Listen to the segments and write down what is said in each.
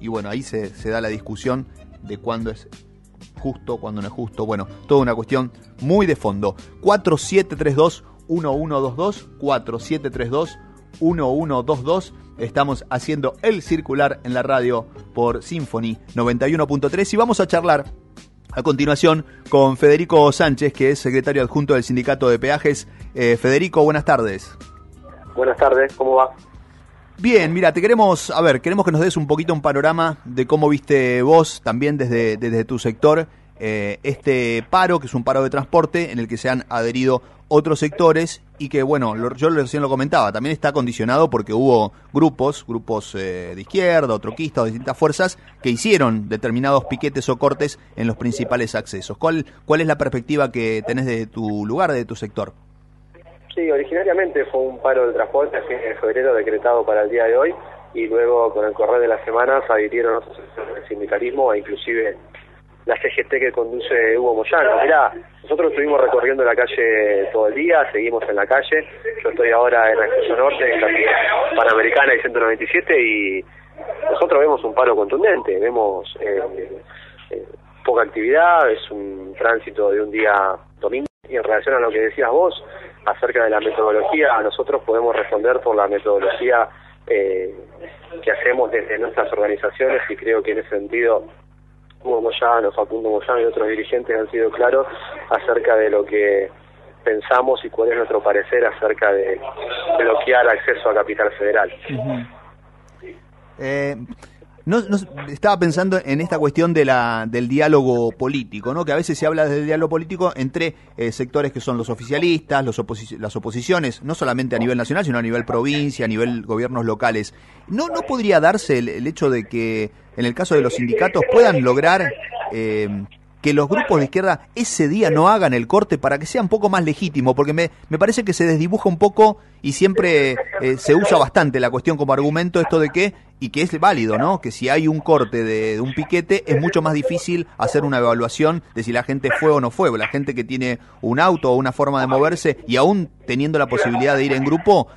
y bueno, ahí se da la discusión de cuándo es justo, cuándo no es justo. Bueno, toda una cuestión muy de fondo. 4732-1122, 4732-1122. Estamos haciendo El Circular en la radio por Symphony 91.3 y vamos a charlar a continuación con Federico Sánchez, que es secretario adjunto del Sindicato de Peajes. Federico, buenas tardes. Buenas tardes, ¿cómo va? Bien, mira, queremos que nos des un poquito un panorama de cómo viste vos, también desde tu sector, este paro, que es un paro de transporte, en el que se han adherido otros sectores y que, bueno, yo recién lo comentaba, también está condicionado porque hubo grupos de izquierda o troquistas o distintas fuerzas que hicieron determinados piquetes o cortes en los principales accesos. ¿Cuál es la perspectiva que tenés de tu lugar, de tu sector? Sí, originariamente fue un paro de transporte a fines de febrero decretado para el día de hoy y luego con el correr de las semanas adhirieron otros sectores del sindicalismo e inclusive la CGT que conduce Hugo Moyano. Mirá, nosotros estuvimos recorriendo la calle todo el día, seguimos en la calle. Yo estoy ahora en Acceso Norte, en la Panamericana y 197, y nosotros vemos un paro contundente, vemos poca actividad, es un tránsito de un día domingo. Y en relación a lo que decías vos, acerca de la metodología, nosotros podemos responder por la metodología que hacemos desde nuestras organizaciones, y creo que en ese sentido Hugo Moyano, Facundo Moyano y otros dirigentes han sido claros acerca de lo que pensamos y cuál es nuestro parecer acerca de bloquear acceso a Capital Federal. Uh-huh. Estaba pensando en esta cuestión del diálogo político, ¿no? Que a veces se habla del diálogo político entre sectores que son los oficialistas, las oposiciones, no solamente a nivel nacional, sino a nivel provincia, a nivel gobiernos locales. ¿No podría darse el hecho de que, en el caso de los sindicatos, puedan lograr que los grupos de izquierda ese día no hagan el corte para que sea un poco más legítimo? Porque me parece que se desdibuja un poco y siempre se usa bastante la cuestión como argumento esto de que, y que es válido, ¿no? Que si hay un corte de un piquete es mucho más difícil hacer una evaluación de si la gente fue o no fue. La gente que tiene un auto o una forma de moverse, y aún teniendo la posibilidad de ir en grupo,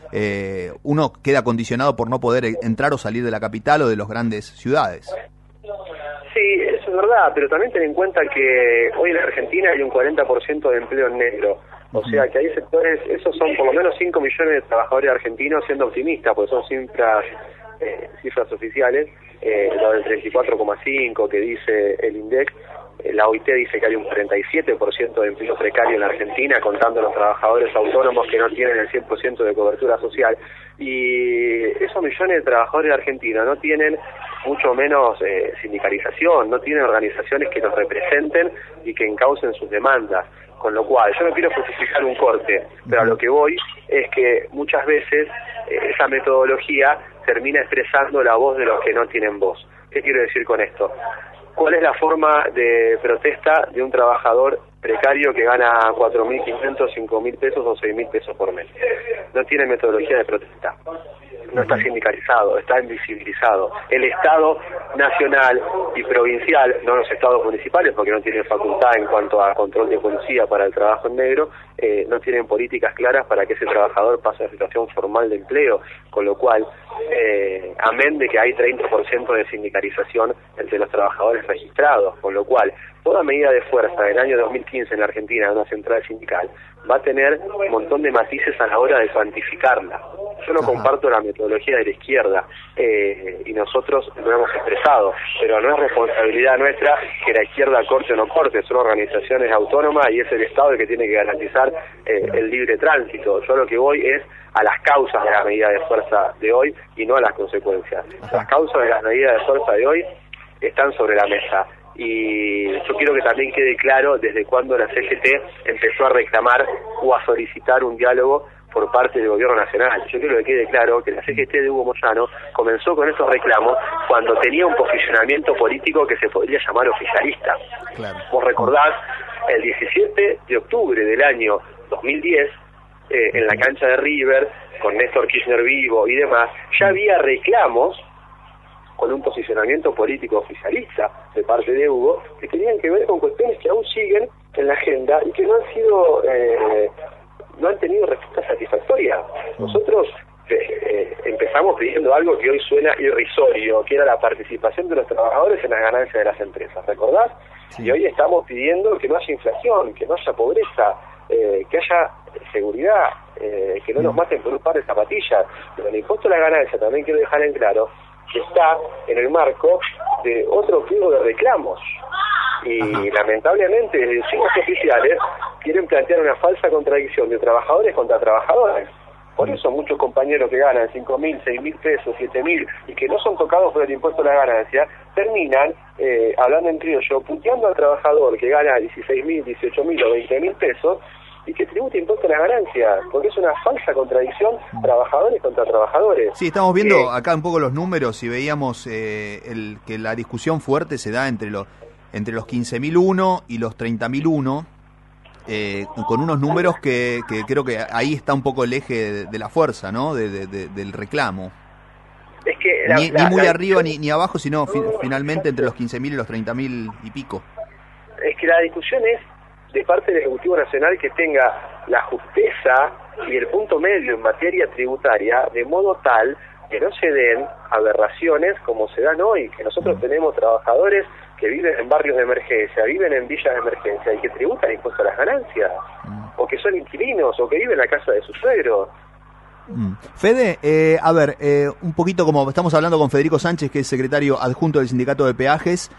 uno queda condicionado por no poder entrar o salir de la capital o de las grandes ciudades. Sí, eso es verdad, pero también ten en cuenta que hoy en Argentina hay un 40% de empleo en negro. O sea que hay sectores, esos son por lo menos 5 millones de trabajadores argentinos, siendo optimistas, porque son cifras oficiales, lo del 34,5 que dice el INDEC. La OIT dice que hay un 47% de empleo precario en la Argentina, contando los trabajadores autónomos que no tienen el 100% de cobertura social. Y esos millones de trabajadores argentinos no tienen mucho menos sindicalización, no tienen organizaciones que los representen y que encaucen sus demandas. Con lo cual, yo no quiero justificar un corte, pero a lo que voy es que muchas veces esa metodología termina expresando la voz de los que no tienen voz. ¿Qué quiero decir con esto? ¿Cuál es la forma de protesta de un trabajador precario que gana 4.500, 5.000 pesos o 6.000 pesos por mes? No tiene metodología de protesta. No está sindicalizado, está invisibilizado. El Estado nacional y provincial, no los estados municipales, porque no tienen facultad en cuanto a control de policía para el trabajo en negro, no tienen políticas claras para que ese trabajador pase a situación formal de empleo, con lo cual, amén de que hay 30% de sindicalización entre los trabajadores registrados, con lo cual, toda medida de fuerza del año 2015 en la Argentina de una central sindical va a tener un montón de matices a la hora de cuantificarla. Yo no comparto la metodología de la izquierda y nosotros lo hemos expresado, pero no es responsabilidad nuestra que la izquierda corte o no corte, son organizaciones autónomas y es el Estado el que tiene que garantizar el libre tránsito. Yo lo que voy es a las causas de la medida de fuerza de hoy y no a las consecuencias. Las causas de las medidas de fuerza de hoy están sobre la mesa. Y yo quiero que también quede claro desde cuándo la CGT empezó a reclamar o a solicitar un diálogo por parte del gobierno nacional. Yo quiero que quede claro que la CGT de Hugo Moyano comenzó con esos reclamos cuando tenía un posicionamiento político que se podría llamar oficialista. Claro. Vos recordás, el 17 de octubre del año 2010, en la cancha de River, con Néstor Kirchner vivo y demás, ya había reclamos con un posicionamiento político oficialista de parte de Hugo, que tenían que ver con cuestiones que aún siguen en la agenda y que no han tenido respuesta satisfactoria. Nosotros empezamos pidiendo algo que hoy suena irrisorio, que era la participación de los trabajadores en las ganancias de las empresas, ¿recordás? Sí. Y hoy estamos pidiendo que no haya inflación, que no haya pobreza, que haya seguridad, que no nos maten por un par de zapatillas. Pero el impuesto a la ganancia, también quiero dejar en claro, que está en el marco de otro pliego de reclamos. Y lamentablemente, dirigentes oficiales quieren plantear una falsa contradicción de trabajadores contra trabajadores. Por eso muchos compañeros que ganan 5.000, 6.000 pesos, 7.000 y que no son tocados por el impuesto a la ganancia, terminan, hablando en criollo, puteando al trabajador que gana 16.000, 18.000 o 20.000 pesos y que tributa impuesto a la ganancia, porque es una falsa contradicción, trabajadores contra trabajadores. Sí, estamos viendo acá un poco los números y veíamos que la discusión fuerte se da entre los 15.001 y los 30.001, con unos números que creo que ahí está un poco el eje de la fuerza, ¿no? Del reclamo. Es que ni muy arriba ni abajo, sino finalmente entre los 15.000 y los 30.000 y pico. Es que la discusión es de parte del Ejecutivo Nacional que tenga la justeza y el punto medio en materia tributaria, de modo tal que no se den aberraciones como se dan hoy, que nosotros tenemos trabajadores que viven en barrios de emergencia, viven en villas de emergencia y que tributan impuesto a las ganancias, o que son inquilinos, o que viven en la casa de su suegro. Fede, a ver, un poquito como estamos hablando con Federico Sánchez, que es secretario adjunto del Sindicato de Peajes,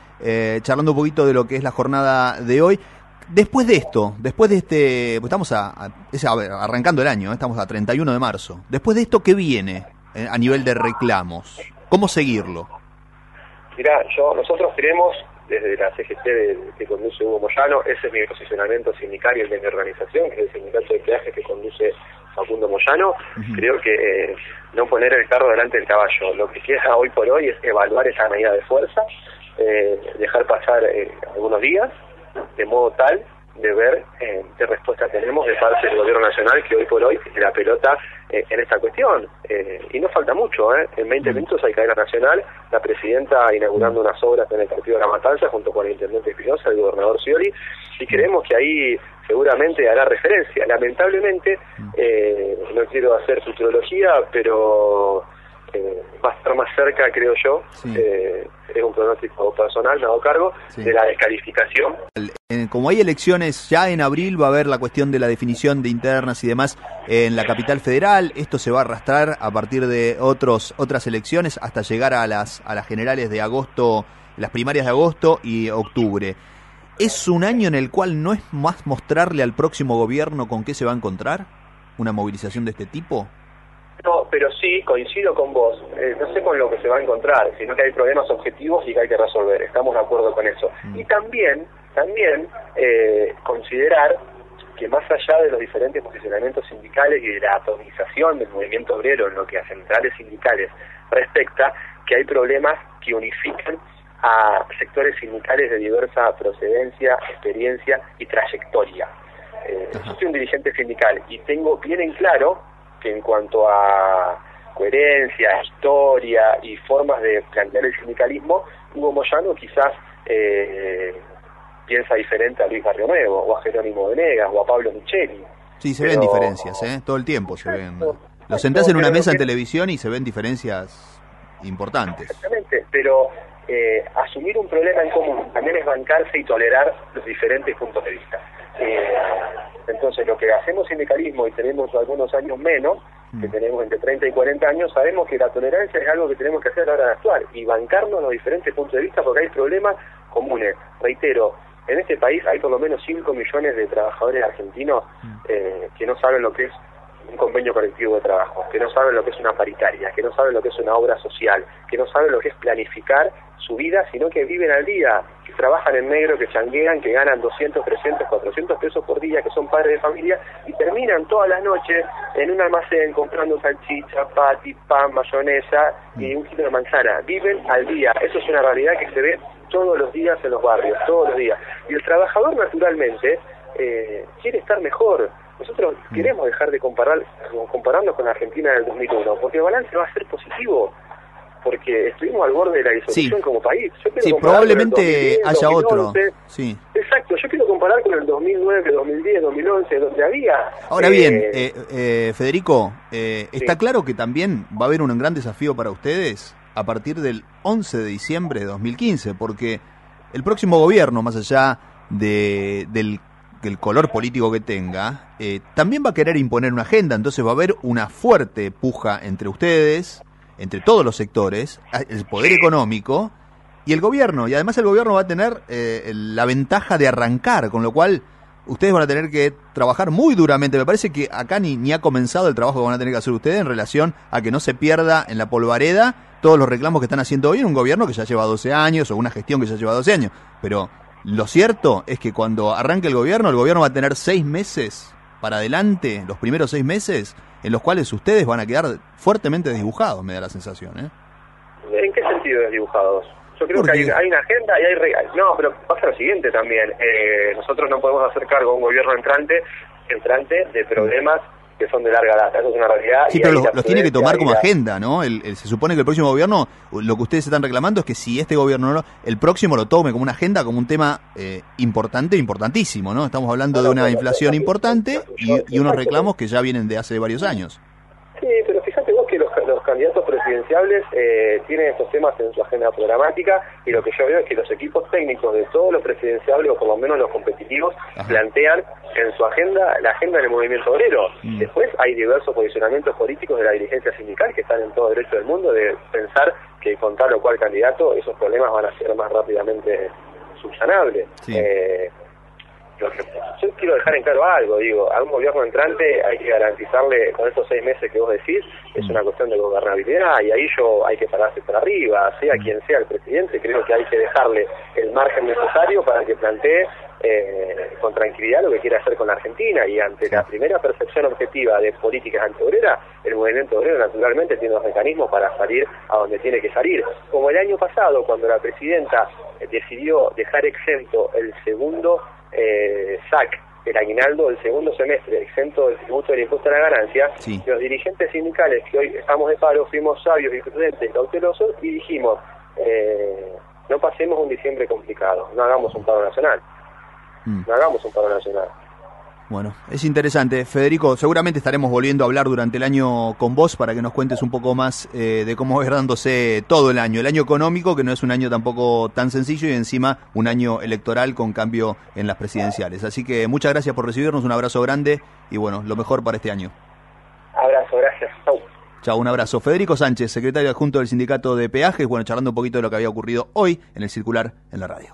charlando un poquito de lo que es la jornada de hoy. Después de esto, después de este, pues estamos arrancando el año, estamos a 31 de marzo. Después de esto, ¿qué viene a nivel de reclamos? ¿Cómo seguirlo? Mirá, nosotros creemos, desde la CGT que conduce Hugo Moyano, ese es mi posicionamiento sindical y el de mi organización, que es el Sindicato de Peajes que conduce Facundo Moyano. Creo que no poner el carro delante del caballo. Lo que queda hoy por hoy es evaluar esa medida de fuerza, dejar pasar algunos días, de modo tal de ver qué respuesta tenemos de parte del Gobierno Nacional, que hoy por hoy tiene la pelota en esta cuestión. Y no falta mucho, en 20 minutos hay cadena nacional, la presidenta inaugurando unas obras en el partido de La Matanza junto con el intendente Espinosa, el gobernador Scioli, y creemos que ahí seguramente hará referencia. Lamentablemente, no quiero hacer futurología, pero va a estar más cerca, creo yo, es un pronóstico personal, me hago cargo, de la descalificación. Como hay elecciones ya en abril, va a haber la cuestión de la definición de internas y demás en la capital federal. Esto se va a arrastrar a partir de otras elecciones hasta llegar a las generales de agosto, las primarias de agosto y octubre. ¿Es un año en el cual no es más mostrarle al próximo gobierno con qué se va a encontrar una movilización de este tipo? No, pero sí, coincido con vos, no sé con lo que se va a encontrar, sino que hay problemas objetivos y que hay que resolver, estamos de acuerdo con eso. Y también considerar que más allá de los diferentes posicionamientos sindicales y de la atomización del movimiento obrero en lo que a centrales sindicales respecta, que hay problemas que unifican a sectores sindicales de diversa procedencia, experiencia y trayectoria. Yo soy un dirigente sindical y tengo bien en claro que en cuanto a coherencia, historia y formas de plantear el sindicalismo, Hugo Moyano quizás piensa diferente a Luis Barrio Nuevo, o a Jerónimo Venegas, o a Pablo Micheli. Sí, se ven diferencias, todo el tiempo se ven. Lo sentás en una mesa en televisión y se ven diferencias importantes. Exactamente, pero asumir un problema en común también es bancarse y tolerar los diferentes puntos de vista. Entonces, lo que hacemos sindicalismo y tenemos algunos años menos, que tenemos entre 30 y 40 años, sabemos que la tolerancia es algo que tenemos que hacer a la hora de actuar y bancarnos los diferentes puntos de vista porque hay problemas comunes. Reitero, en este país hay por lo menos 5 millones de trabajadores argentinos que no saben lo que es un convenio colectivo de trabajo, que no saben lo que es una paritaria, que no saben lo que es una obra social, que no saben lo que es planificar su vida, sino que viven al día, que trabajan en negro, que changuean, que ganan 200, 300, 400 pesos por día, que son padres de familia y terminan todas las noches en un almacén comprando salchicha, pati, pan, mayonesa y un kilo de manzana. Viven al día. Eso es una realidad que se ve todos los días en los barrios, todos los días. Y el trabajador, naturalmente, quiere estar mejor. Nosotros queremos dejar de compararnos con la Argentina del 2001, porque el balance va a ser positivo. porque estuvimos al borde de la disolución como país. Yo quiero comparar probablemente con el 2010, haya 2011. otro. Sí. Exacto, yo quiero comparar con el 2009, 2010, 2011, donde había... Ahora bien, Federico, está claro que también va a haber un gran desafío para ustedes a partir del 11 de diciembre de 2015, porque el próximo gobierno, más allá del color político que tenga, también va a querer imponer una agenda, entonces va a haber una fuerte puja entre ustedes, entre todos los sectores, el poder económico y el gobierno, y además el gobierno va a tener la ventaja de arrancar, con lo cual ustedes van a tener que trabajar muy duramente. Me parece que acá ni ha comenzado el trabajo que van a tener que hacer ustedes en relación a que no se pierda en la polvareda todos los reclamos que están haciendo hoy en un gobierno que ya lleva 12 años o una gestión que ya lleva 12 años, pero lo cierto es que cuando arranque el gobierno va a tener 6 meses para adelante, los primeros 6 meses, en los cuales ustedes van a quedar fuertemente desdibujados, me da la sensación, ¿eh? ¿En qué sentido desdibujados? Yo creo que hay una agenda y hay reglas. No, pero pasa lo siguiente también. Nosotros no podemos hacer cargo a un gobierno entrante de problemas que son de larga data. Eso es una realidad. Sí, pero los tiene que tomar como agenda, ¿no? Se supone que el próximo gobierno, lo que ustedes están reclamando es que si este gobierno no, el próximo lo tome como una agenda, como un tema importante, importantísimo, ¿no? Estamos hablando de una inflación importante y unos reclamos que ya vienen de hace varios años. Sí, pero fíjate vos que los candidatos presidenciables tienen estos temas en su agenda programática, y lo que yo veo es que los equipos técnicos de todos los presidenciables, o por lo menos los competitivos, plantean en su agenda la agenda del movimiento obrero. Después hay diversos posicionamientos políticos de la dirigencia sindical que están en todo derecho del mundo de pensar que con tal o cual candidato esos problemas van a ser más rápidamente subsanables. Sí. Yo quiero dejar en claro algo, a un gobierno entrante hay que garantizarle, con estos 6 meses que vos decís, es una cuestión de gobernabilidad, y ahí hay que pararse por arriba, sea quien sea el presidente. Creo que hay que dejarle el margen necesario para que plantee con tranquilidad lo que quiere hacer con la Argentina, y ante la primera percepción objetiva de políticas antiobreras, el movimiento obrero naturalmente tiene los mecanismos para salir a donde tiene que salir. Como el año pasado, cuando la presidenta decidió dejar exento el segundo SAC, el aguinaldo del segundo semestre, exento del tributo del impuesto a la ganancia, los dirigentes sindicales que hoy estamos de paro fuimos sabios y prudentes, cautelosos, y dijimos, no pasemos un diciembre complicado, no hagamos un paro nacional. No hagamos un paro nacional. Bueno, es interesante. Federico, seguramente estaremos volviendo a hablar durante el año con vos para que nos cuentes un poco más de cómo va dándose todo el año económico, que no es un año tampoco tan sencillo, y encima un año electoral con cambio en las presidenciales. Así que muchas gracias por recibirnos, un abrazo grande y bueno, lo mejor para este año. Abrazo, gracias. Chau. Chao, un abrazo. Federico Sánchez, secretario adjunto del Sindicato de Peajes, bueno, charlando un poquito de lo que había ocurrido hoy en el Circular en la radio.